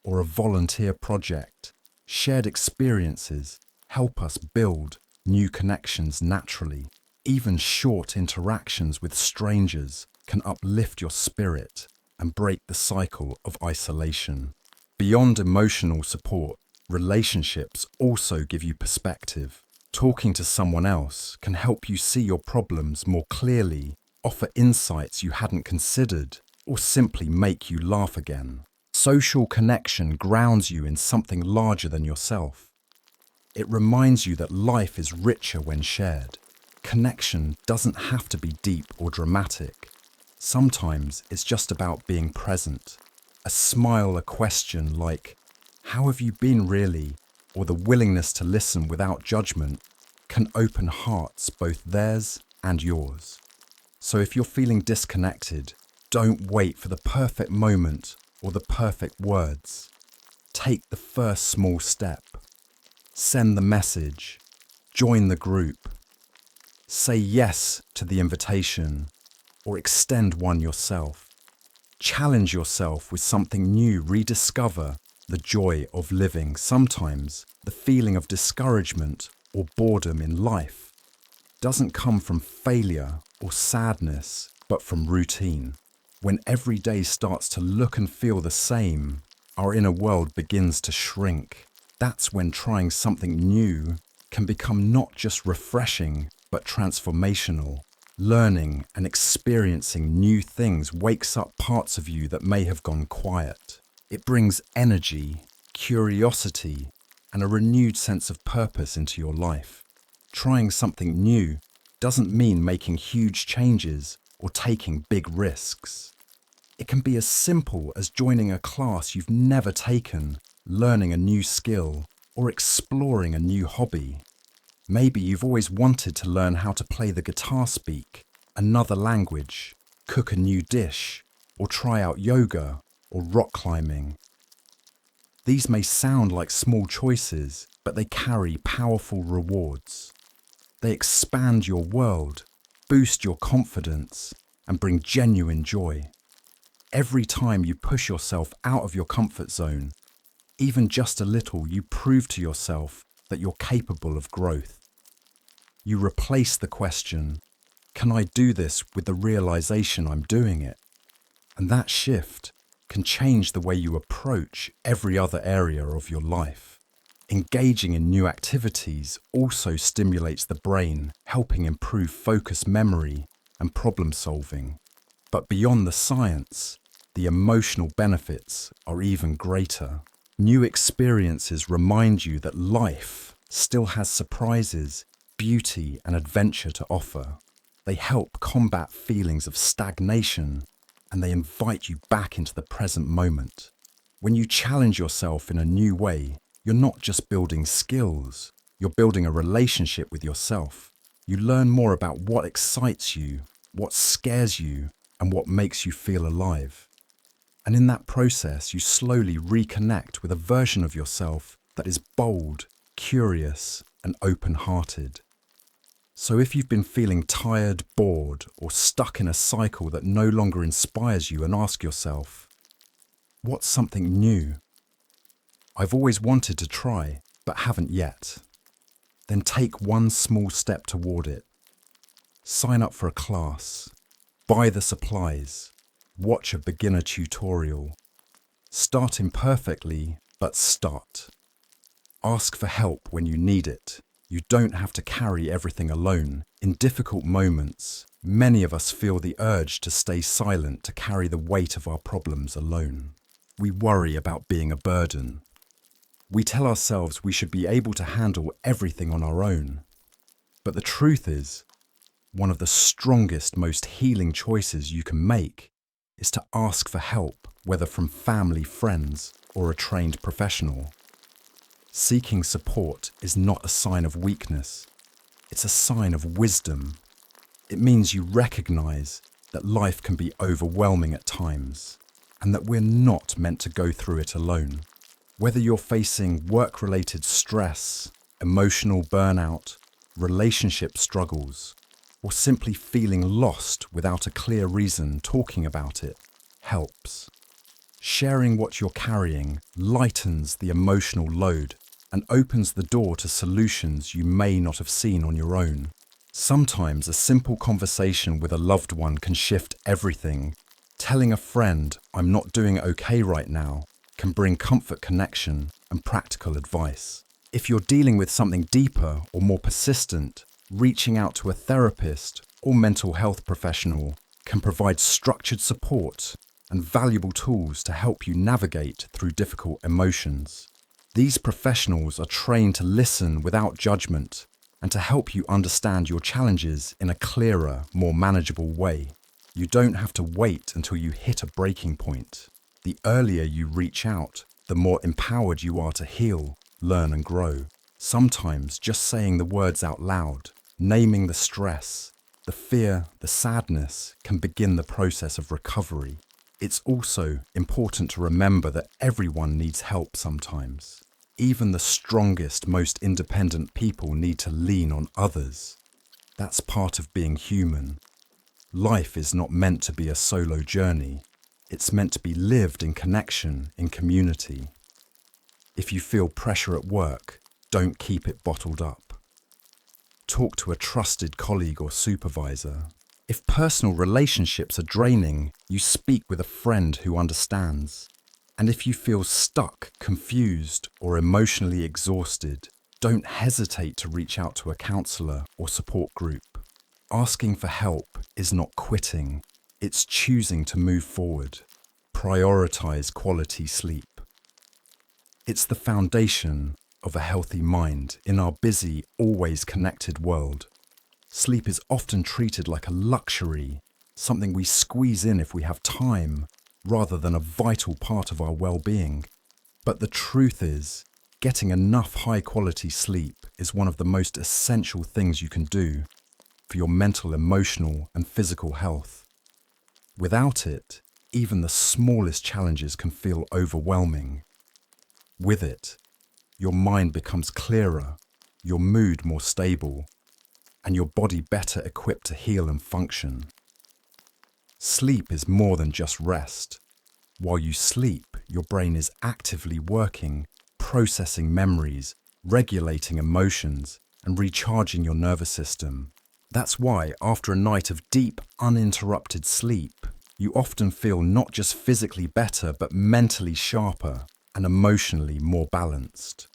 or a volunteer project, shared experiences help us build new connections naturally. Even short interactions with strangers can uplift your spirit and break the cycle of isolation. Beyond emotional support, relationships also give you perspective. Talking to someone else can help you see your problems more clearly, offer insights you hadn't considered, or simply make you laugh again. Social connection grounds you in something larger than yourself. It reminds you that life is richer when shared. Connection doesn't have to be deep or dramatic. Sometimes it's just about being present. A smile, a question like, "How have you been really?" or the willingness to listen without judgment can open hearts, both theirs and yours. So if you're feeling disconnected, don't wait for the perfect moment or the perfect words. Take the first small step. Send the message. Join the group. Say yes to the invitation, or extend one yourself. Challenge yourself with something new. Rediscover the joy of living. Sometimes the feeling of discouragement or boredom in life doesn't come from failure or sadness, but from routine. When every day starts to look and feel the same, our inner world begins to shrink. That's when trying something new can become not just refreshing, but transformational. Learning and experiencing new things wakes up parts of you that may have gone quiet. It brings energy, curiosity, and a renewed sense of purpose into your life. Trying something new doesn't mean making huge changes or taking big risks. It can be as simple as joining a class you've never taken, learning a new skill, or exploring a new hobby. Maybe you've always wanted to learn how to play the guitar, speak another language, cook a new dish, or try out yoga or rock climbing. These may sound like small choices, but they carry powerful rewards. They expand your world, boost your confidence, and bring genuine joy. Every time you push yourself out of your comfort zone, even just a little, you prove to yourself that you're capable of growth. You replace the question, "Can I do this?" with the realization, "I'm doing it." And that shift can change the way you approach every other area of your life. Engaging in new activities also stimulates the brain, helping improve focus, memory, and problem solving. But beyond the science, the emotional benefits are even greater. New experiences remind you that life still has surprises, beauty, and adventure to offer. They help combat feelings of stagnation, and they invite you back into the present moment. When you challenge yourself in a new way, you're not just building skills, you're building a relationship with yourself. You learn more about what excites you, what scares you, and what makes you feel alive. And in that process, you slowly reconnect with a version of yourself that is bold, curious, and open-hearted. So if you've been feeling tired, bored, or stuck in a cycle that no longer inspires you, and ask yourself, what's something new I've always wanted to try, but haven't yet? Then take one small step toward it. Sign up for a class, buy the supplies, watch a beginner tutorial. Start imperfectly, but start. Ask for help when you need it. You don't have to carry everything alone. In difficult moments, many of us feel the urge to stay silent, to carry the weight of our problems alone. We worry about being a burden. We tell ourselves we should be able to handle everything on our own. But the truth is, one of the strongest, most healing choices you can make is to ask for help, whether from family, friends, or a trained professional. Seeking support is not a sign of weakness. It's a sign of wisdom. It means you recognize that life can be overwhelming at times, and that we're not meant to go through it alone. Whether you're facing work-related stress, emotional burnout, relationship struggles, or simply feeling lost without a clear reason, talking about it helps. Sharing what you're carrying lightens the emotional load and opens the door to solutions you may not have seen on your own. Sometimes a simple conversation with a loved one can shift everything. Telling a friend, "I'm not doing okay right now," can bring comfort, connection, and practical advice. If you're dealing with something deeper or more persistent, reaching out to a therapist or mental health professional can provide structured support and valuable tools to help you navigate through difficult emotions. These professionals are trained to listen without judgment and to help you understand your challenges in a clearer, more manageable way. You don't have to wait until you hit a breaking point. The earlier you reach out, the more empowered you are to heal, learn and grow. Sometimes just saying the words out loud, naming the stress, the fear, the sadness, can begin the process of recovery. It's also important to remember that everyone needs help sometimes. Even the strongest, most independent people need to lean on others. That's part of being human. Life is not meant to be a solo journey. It's meant to be lived in connection, in community. If you feel pressure at work, don't keep it bottled up. Talk to a trusted colleague or supervisor. If personal relationships are draining, you speak with a friend who understands. And if you feel stuck, confused, or emotionally exhausted, don't hesitate to reach out to a counselor or support group. Asking for help is not quitting, it's choosing to move forward. Prioritize quality sleep. It's the foundation of a healthy mind in our busy, always connected world. Sleep is often treated like a luxury, something we squeeze in if we have time, rather than a vital part of our well-being. But the truth is, getting enough high-quality sleep is one of the most essential things you can do for your mental, emotional, and physical health. Without it, even the smallest challenges can feel overwhelming. With it, your mind becomes clearer, your mood more stable, and your body better equipped to heal and function. Sleep is more than just rest. While you sleep, your brain is actively working, processing memories, regulating emotions, and recharging your nervous system. That's why, after a night of deep, uninterrupted sleep, you often feel not just physically better, but mentally sharper and emotionally more balanced.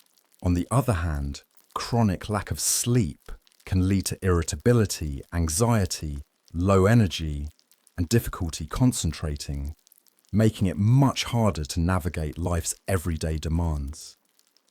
On the other hand, chronic lack of sleep can lead to irritability, anxiety, low energy, and difficulty concentrating, making it much harder to navigate life's everyday demands.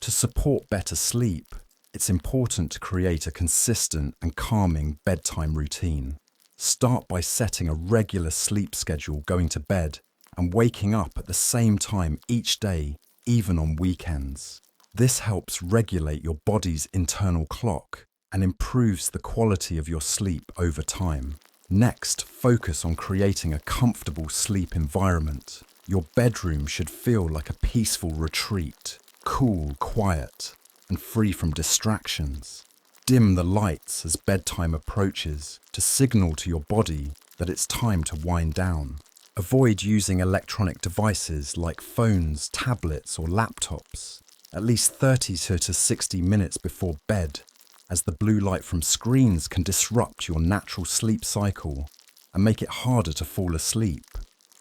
To support better sleep, it's important to create a consistent and calming bedtime routine. Start by setting a regular sleep schedule, going to bed and waking up at the same time each day, even on weekends. This helps regulate your body's internal clock and improves the quality of your sleep over time. Next, focus on creating a comfortable sleep environment. Your bedroom should feel like a peaceful retreat, cool, quiet, and free from distractions. Dim the lights as bedtime approaches to signal to your body that it's time to wind down. Avoid using electronic devices like phones, tablets, or laptops at least 30 to 60 minutes before bed, as the blue light from screens can disrupt your natural sleep cycle and make it harder to fall asleep.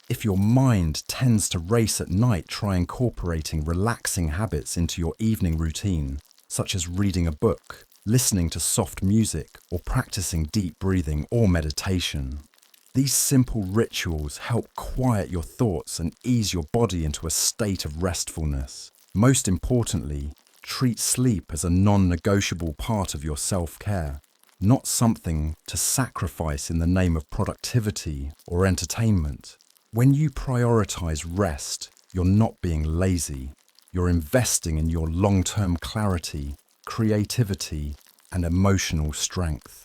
If your mind tends to race at night, try incorporating relaxing habits into your evening routine, such as reading a book, listening to soft music, or practicing deep breathing or meditation. These simple rituals help quiet your thoughts and ease your body into a state of restfulness. Most importantly, treat sleep as a non-negotiable part of your self-care, not something to sacrifice in the name of productivity or entertainment. When you prioritize rest, you're not being lazy. You're investing in your long-term clarity, creativity, and emotional strength.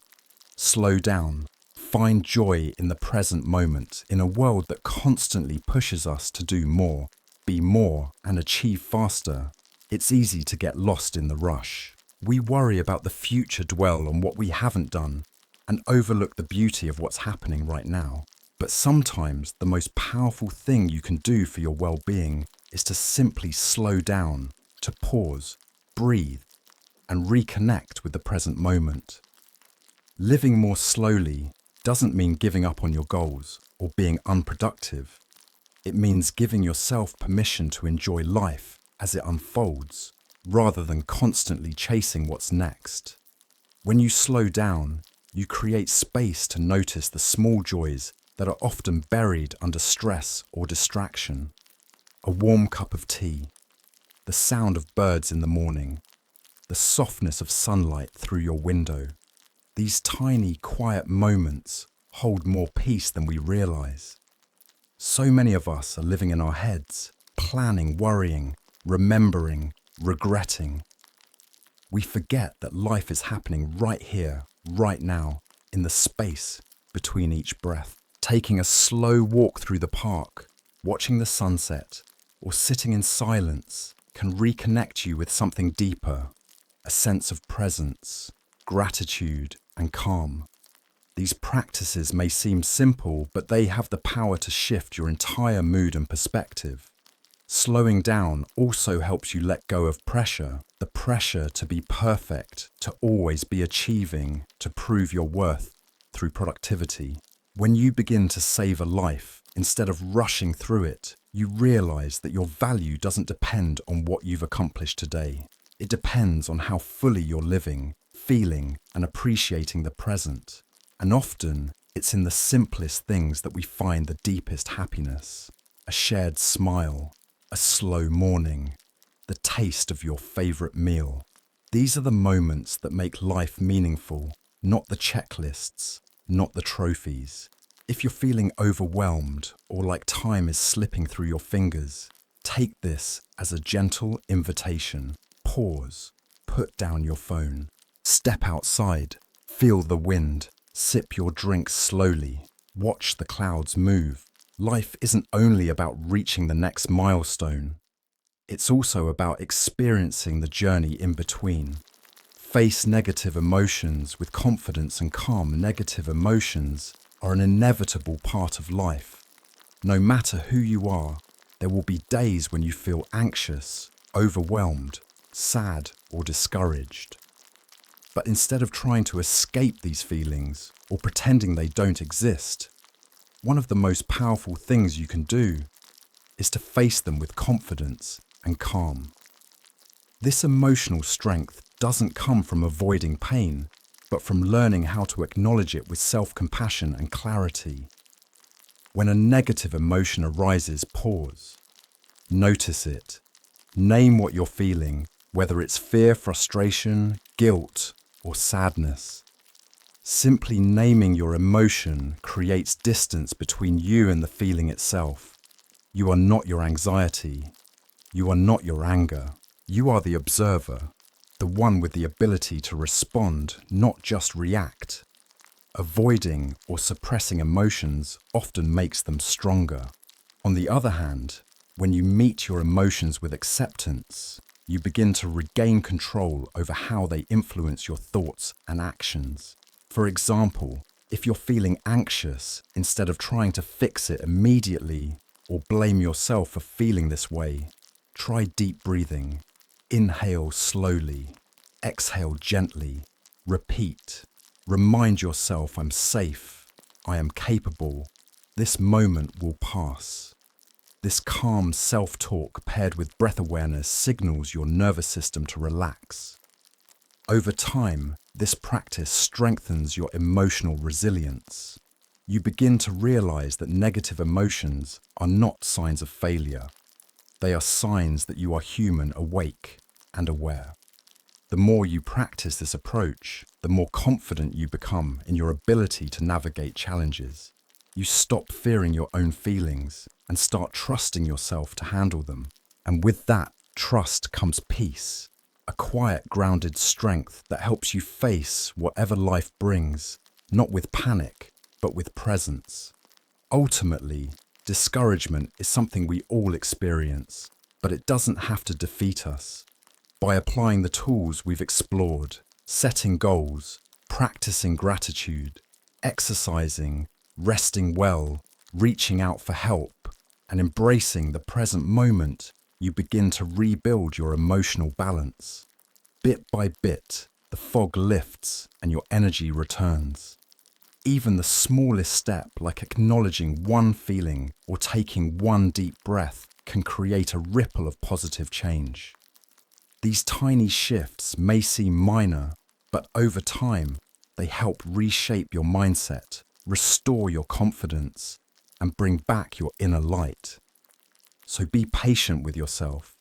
Slow down. Find joy in the present moment in a world that constantly pushes us to do more, be more, and achieve faster. It's easy to get lost in the rush. We worry about the future, dwell on what we haven't done, and overlook the beauty of what's happening right now. But sometimes the most powerful thing you can do for your well-being is to simply slow down, to pause, breathe, and reconnect with the present moment. Living more slowly doesn't mean giving up on your goals or being unproductive. It means giving yourself permission to enjoy life as it unfolds, rather than constantly chasing what's next. When you slow down, you create space to notice the small joys that are often buried under stress or distraction. A warm cup of tea, the sound of birds in the morning, the softness of sunlight through your window. These tiny, quiet moments hold more peace than we realize. So many of us are living in our heads, planning, worrying, remembering, regretting, We forget that life is happening right here, right now, in the space between each breath. Taking a slow walk through the park, watching the sunset, or sitting in silence can reconnect you with something deeper, a sense of presence, gratitude, and calm. These practices may seem simple, but they have the power to shift your entire mood and perspective. Slowing down also helps you let go of pressure, the pressure to be perfect, to always be achieving, to prove your worth through productivity. When you begin to savor life, instead of rushing through it, you realize that your value doesn't depend on what you've accomplished today. It depends on how fully you're living, feeling, and appreciating the present. And often, it's in the simplest things that we find the deepest happiness. A shared smile, a slow morning, the taste of your favorite meal. These are the moments that make life meaningful, not the checklists, not the trophies. If you're feeling overwhelmed or like time is slipping through your fingers, take this as a gentle invitation. Pause, put down your phone, step outside, feel the wind, sip your drink slowly, watch the clouds move. Life isn't only about reaching the next milestone. It's also about experiencing the journey in between. Face negative emotions with confidence and calm. Negative emotions are an inevitable part of life. No matter who you are, there will be days when you feel anxious, overwhelmed, sad, or discouraged. But instead of trying to escape these feelings or pretending they don't exist, one of the most powerful things you can do is to face them with confidence and calm. This emotional strength doesn't come from avoiding pain, but from learning how to acknowledge it with self-compassion and clarity. When a negative emotion arises, pause. Notice it. Name what you're feeling, whether it's fear, frustration, guilt, or sadness. Simply naming your emotion creates distance between you and the feeling itself. You are not your anxiety. You are not your anger. You are the observer, the one with the ability to respond, not just react. Avoiding or suppressing emotions often makes them stronger. On the other hand, when you meet your emotions with acceptance, you begin to regain control over how they influence your thoughts and actions. For example, if you're feeling anxious, instead of trying to fix it immediately or blame yourself for feeling this way, try deep breathing. Inhale slowly, exhale gently, repeat. Remind yourself, I'm safe, I am capable, this moment will pass. This calm self-talk paired with breath awareness signals your nervous system to relax. Over time, this practice strengthens your emotional resilience. You begin to realize that negative emotions are not signs of failure. They are signs that you are human, awake, and aware. The more you practice this approach, the more confident you become in your ability to navigate challenges. You stop fearing your own feelings and start trusting yourself to handle them. And with that trust comes peace, a quiet, grounded strength that helps you face whatever life brings, not with panic, but with presence. Ultimately, discouragement is something we all experience, but it doesn't have to defeat us. By applying the tools we've explored, setting goals, practicing gratitude, exercising, resting well, reaching out for help, and embracing the present moment, you begin to rebuild your emotional balance. Bit by bit, the fog lifts and your energy returns. Even the smallest step, like acknowledging one feeling or taking one deep breath, can create a ripple of positive change. These tiny shifts may seem minor, but over time, they help reshape your mindset, restore your confidence, and bring back your inner light. So be patient with yourself.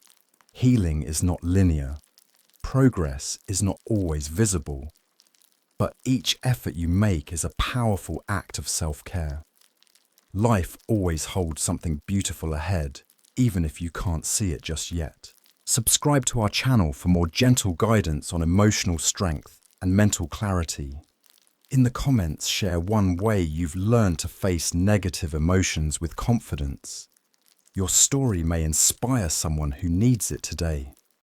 Healing is not linear. Progress is not always visible. But each effort you make is a powerful act of self-care. Life always holds something beautiful ahead, even if you can't see it just yet. Subscribe to our channel for more gentle guidance on emotional strength and mental clarity. In the comments, share one way you've learned to face negative emotions with confidence. Your story may inspire someone who needs it today.